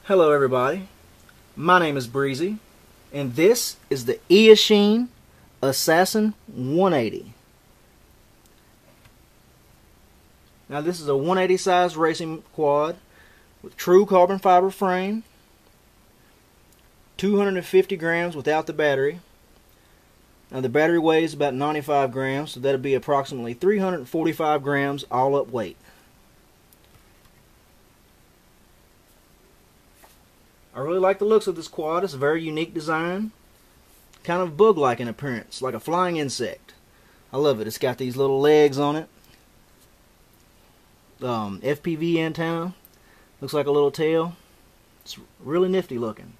Hello everybody, my name is Breezy, and this is the Eachine Assassin 180. Now this is a 180 size racing quad with true carbon fiber frame, 250 grams without the battery. Now the battery weighs about 95 grams, so that'll be approximately 345 grams all up weight. I really like the looks of this quad. It's a very unique design. Kind of bug-like in appearance, like a flying insect. I love it. It's got these little legs on it. FPV antenna. Looks like a little tail. It's really nifty looking.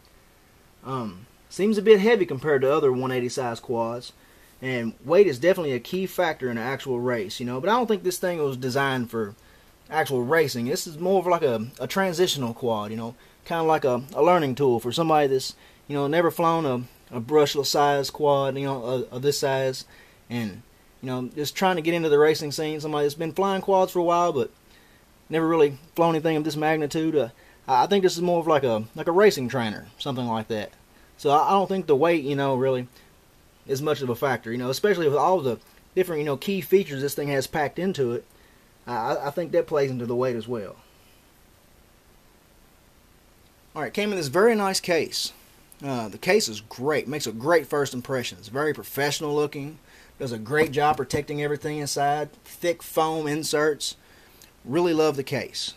Seems a bit heavy compared to other 180 size quads. And weight is definitely a key factor in an actual race, you know. But I don't think this thing was designed for actual racing. This is more of like a transitional quad, you know. Kind of like a learning tool for somebody that's, you know, never flown a brushless size quad, you know, of this size, and, you know, just trying to get into the racing scene. Somebody that's been flying quads for a while but never really flown anything of this magnitude. I think this is more of like a racing trainer, something like that. So I don't think the weight, you know, really is much of a factor, you know, especially with all the different, you know, key features this thing has packed into it. I think that plays into the weight as well. Alright, came in this very nice case. The case is great. Makes a great first impression. It's very professional looking. Does a great job protecting everything inside. Thick foam inserts. Really love the case.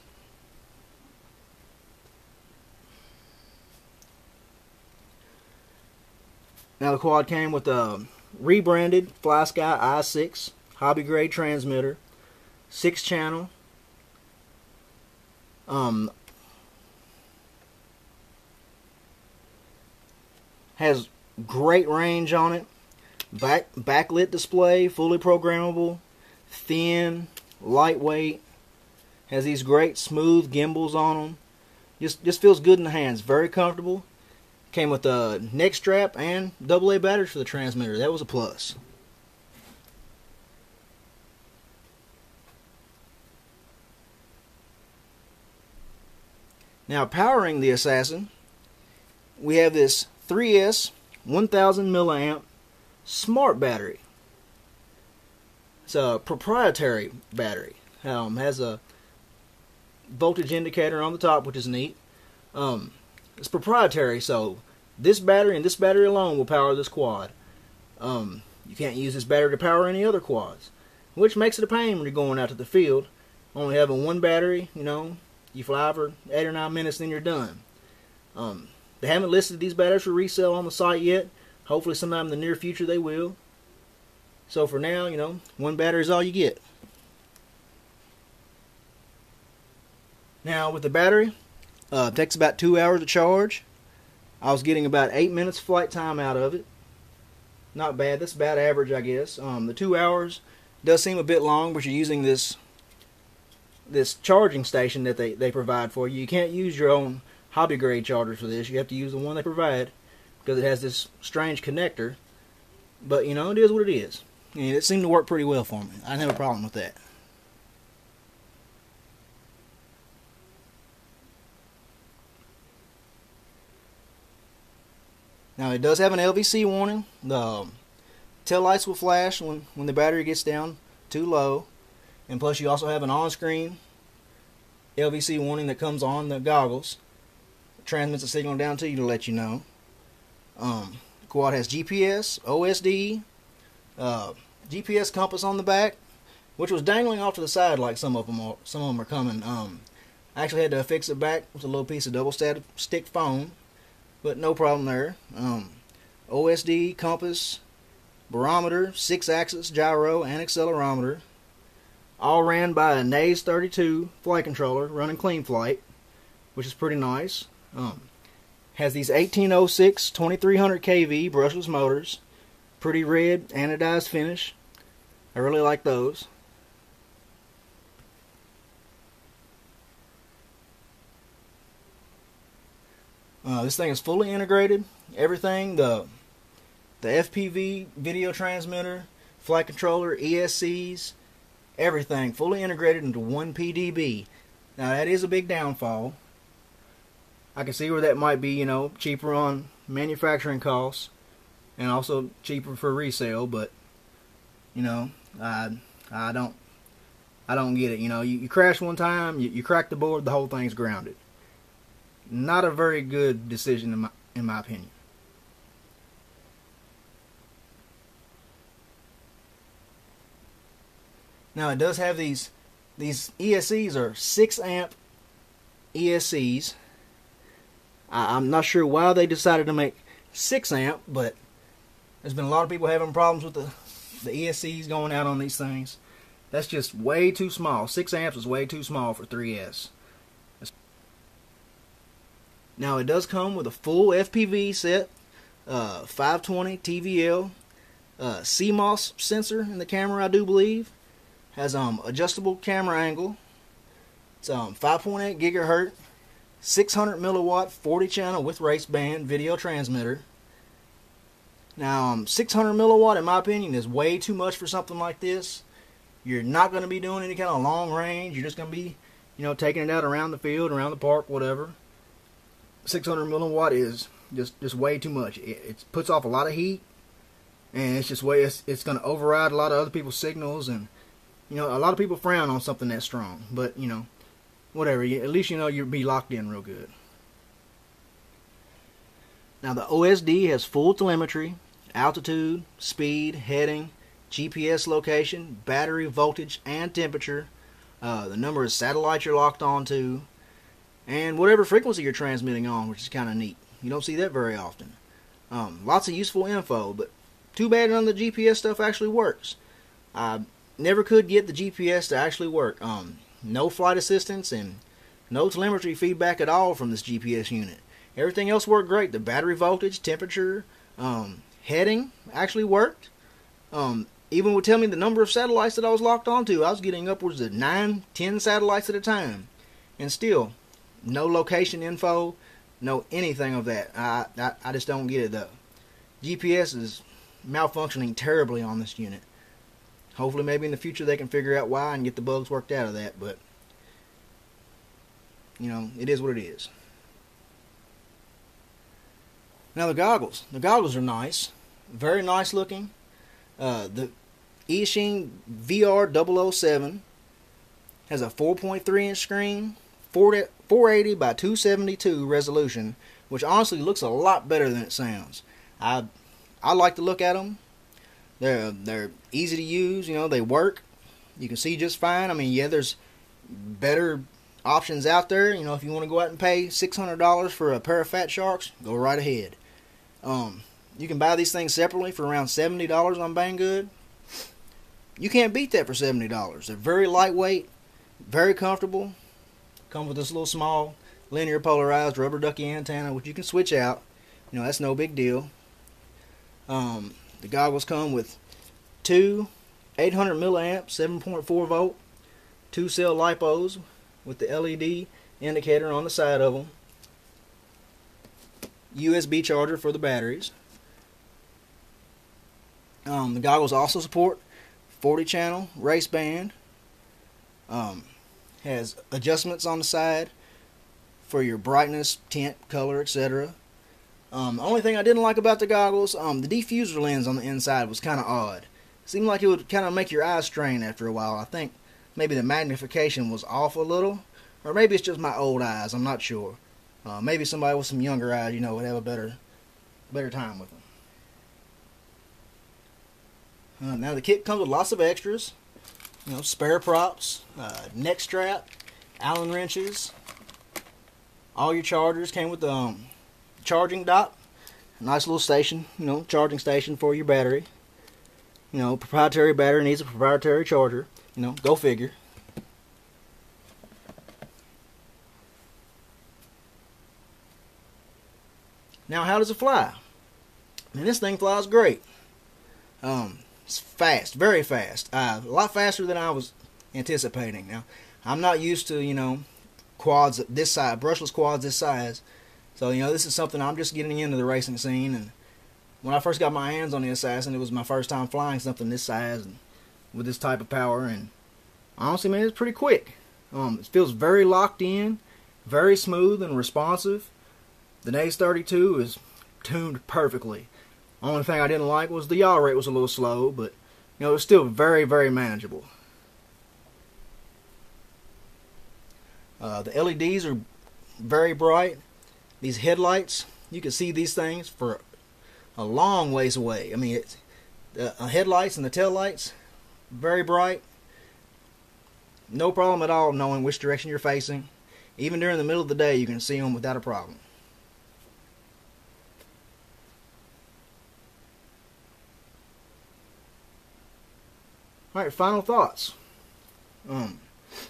Now the quad came with a rebranded FlySky i6 hobby grade transmitter. 6-channel. Has great range on it. Backlit display, fully programmable, thin, lightweight. Has these great smooth gimbals on them. Just feels good in the hands. Very comfortable. Came with a neck strap and AA batteries for the transmitter. That was a plus. Now powering the Assassin, we have this 3S 1000 milliamp smart battery. It's a proprietary battery. Has a voltage indicator on the top, which is neat. It's proprietary, so this battery and this battery alone will power this quad. You can't use this battery to power any other quads, which makes it a pain when you're going out to the field. Only having one battery, you know, you fly for 8 or 9 minutes, then you're done. They haven't listed these batteries for resale on the site yet. Hopefully sometime in the near future they will. So for now, you know, one battery is all you get. Now with the battery, it takes about 2 hours to charge. I was getting about 8 minutes flight time out of it. Not bad. That's about average, I guess. The 2 hours does seem a bit long, but you're using this charging station that they provide for you. You can't use your own hobby grade chargers for this. You have to use the one they provide because it has this strange connector. But you know, it is what it is. And it seemed to work pretty well for me. I didn't have a problem with that. Now it does have an LVC warning. The tail lights will flash when the battery gets down too low. And plus you also have an on-screen LVC warning that comes on the goggles. It transmits a signal down to you to let you know. The quad has GPS, OSD, GPS compass on the back, which was dangling off to the side like some of them are coming. I actually had to fix it back with a little piece of double stick foam, but no problem there. OSD, compass, barometer, 6-axis gyro, and accelerometer. All ran by a Naze 32 flight controller running clean flight, which is pretty nice. Has these 1806 2300 kV brushless motors. Pretty red anodized finish. I really like those. This thing is fully integrated. Everything, the FPV video transmitter, flight controller, ESCs, everything fully integrated into one PDB. Now that is a big downfall. I can see where that might be, cheaper on manufacturing costs and also cheaper for resale, but I don't get it. You crash one time, you crack the board, the whole thing's grounded. Not a very good decision in my opinion. Now it does have these ESCs are 6 amp ESCs. I'm not sure why they decided to make 6 amp, but there's been a lot of people having problems with the ESCs going out on these things. That's just way too small. 6 amps is way too small for 3S. Now it does come with a full FPV set, 520 TVL, CMOS sensor in the camera, I do believe. Has adjustable camera angle. It's 5.8 gigahertz, 600 milliwatt, 40 channel with race band video transmitter. Now 600 milliwatt, in my opinion, is way too much for something like this. You're not going to be doing any kind of long range. You're just going to be, taking it out around the field, around the park, whatever. 600 milliwatt is just way too much. It puts off a lot of heat, and it's just it's going to override a lot of other people's signals, and a lot of people frown on something that strong. But whatever. At least you'll be locked in real good. Now the OSD has full telemetry, altitude, speed, heading, GPS location, battery voltage, and temperature. The number of satellites you're locked onto, and whatever frequency you're transmitting on, which is kind of neat. You don't see that very often. Lots of useful info, but too bad none of the GPS stuff actually works. I never could get the GPS to actually work. No flight assistance and no telemetry feedback at all from this GPS unit. Everything else worked great. The battery voltage, temperature, heading actually worked. Even would tell me the number of satellites that I was locked onto. I was getting upwards of 9, 10 satellites at a time. And still, no location info, no anything of that. I just don't get it though. GPS is malfunctioning terribly on this unit. Hopefully maybe in the future they can figure out why and get the bugs worked out of that. But, it is what it is. Now the goggles. The goggles are nice. Very nice looking. The Eachine VR007 has a 4.3 inch screen, 480 by 272 resolution, which honestly looks a lot better than it sounds. I like to look at them. They're easy to use. They work. You can see just fine. I mean, yeah, there's better options out there. If you want to go out and pay $600 for a pair of Fat Sharks, go right ahead. You can buy these things separately for around $70 on Banggood. You can't beat that for $70. They're very lightweight, very comfortable. Come with this little small linear polarized rubber ducky antenna, which you can switch out. That's no big deal. The goggles come with two 800 milliamp 7.4 volt 2-cell lipos with the LED indicator on the side of them. USB charger for the batteries. The goggles also support 40 channel race band. Has adjustments on the side for your brightness, tint, color, etc. The only thing I didn't like about the goggles, the diffuser lens on the inside was kind of odd. Seemed like it would kind of make your eyes strain after a while. I think maybe the magnification was off a little, or maybe it's just my old eyes. I'm not sure. Maybe somebody with some younger eyes, would have a better time with them. Now the kit comes with lots of extras. Spare props, neck strap, Allen wrenches. All your chargers came with the charging dock. Nice little station, charging station for your battery. Proprietary battery needs a proprietary charger. Go figure. Now, how does it fly? Man, this thing flies great. It's fast, very fast. A lot faster than I was anticipating. Now, I'm not used to, quads this size, brushless quads this size. So, this is something I'm just getting into the racing scene. And when I first got my hands on the Assassin, it was my first time flying something this size and with this type of power. And honestly, man, it's pretty quick. It feels very locked in, very smooth and responsive. The Naze 32 is tuned perfectly. Only thing I didn't like was the yaw rate was a little slow, but you know, it was still very, very manageable. The LEDs are very bright. These headlights, you can see these things for a long ways away. I mean, it's the headlights and the tail lights, very bright. No problem at all knowing which direction you're facing. Even during the middle of the day, you can see them without a problem. Alright, final thoughts.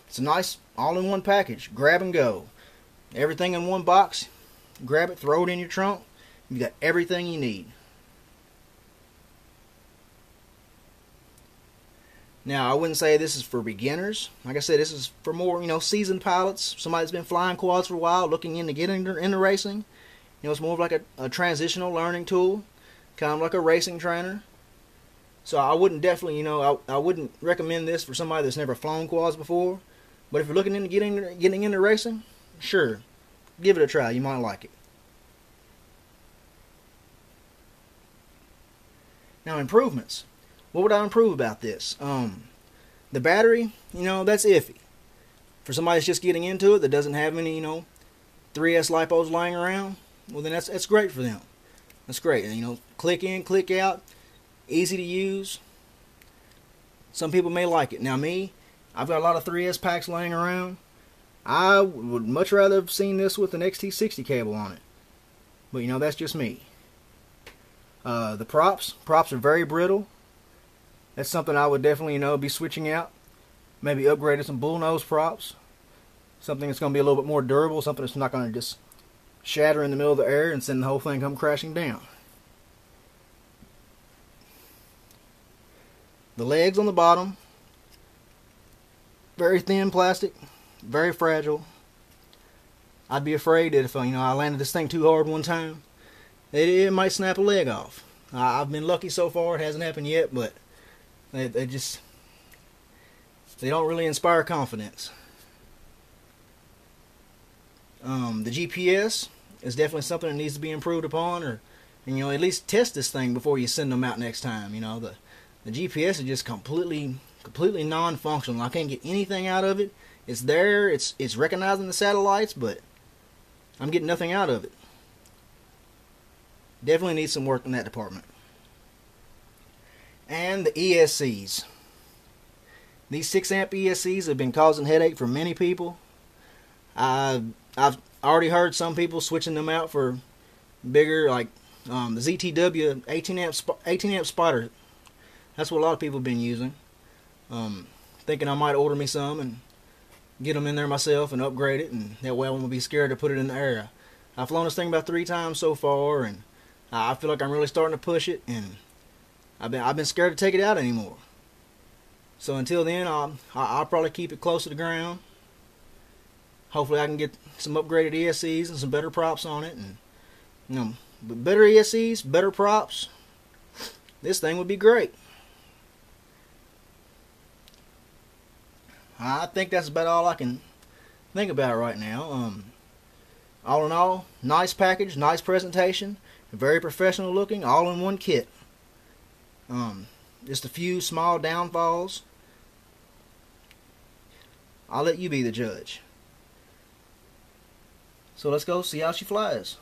It's a nice all-in-one package. Grab and go. Everything in one box. Grab it, throw it in your trunk. You got everything you need. Now, I wouldn't say this is for beginners. Like I said, this is for more, seasoned pilots. Somebody that's been flying quads for a while, looking into getting into racing. It's more of like a transitional learning tool, kind of like a racing trainer. So I wouldn't definitely, I wouldn't recommend this for somebody that's never flown quads before. But if you're looking into getting into racing, sure, give it a try. You might like it. Now, improvements. What would I improve about this? The battery, that's iffy. For somebody that's just getting into it that doesn't have any, 3S lipos lying around, well then that's great for them. That's great. And, click in, click out, easy to use. Some people may like it. Now me, I've got a lot of 3S packs laying around. I would much rather have seen this with an XT60 cable on it. But that's just me. The props are very brittle. That's something I would definitely, be switching out. Maybe upgrading some bullnose props. Something that's going to be a little bit more durable. Something that's not going to just shatter in the middle of the air and send the whole thing come crashing down. The legs on the bottom. Very thin plastic. Very fragile. I'd be afraid that if I landed this thing too hard one time, it might snap a leg off. I've been lucky so far. It hasn't happened yet, but they don't really inspire confidence. The GPS is definitely something that needs to be improved upon, or at least test this thing before you send them out next time. The GPS is just completely non-functional. I can't get anything out of it. It's there. It's recognizing the satellites, but I'm getting nothing out of it. Definitely needs some work in that department. And the ESCs. These 6 amp ESCs have been causing headache for many people. I've already heard some people switching them out for bigger, like the ZTW 18 amp spotter. That's what a lot of people have been using. Thinking I might order me some and get them in there myself and upgrade it, and that way I won't be scared to put it in the air. I've flown this thing about 3 times so far, and I feel like I'm really starting to push it, and I've been scared to take it out anymore. So until then, I'll probably keep it close to the ground. Hopefully I can get some upgraded ESCs and some better props on it, and with better ESCs, better props, this thing would be great. I think that's about all I can think about right now. All in all, nice package, nice presentation, very professional looking, all in one kit. Just a few small downfalls. I'll let you be the judge. So let's go see how she flies.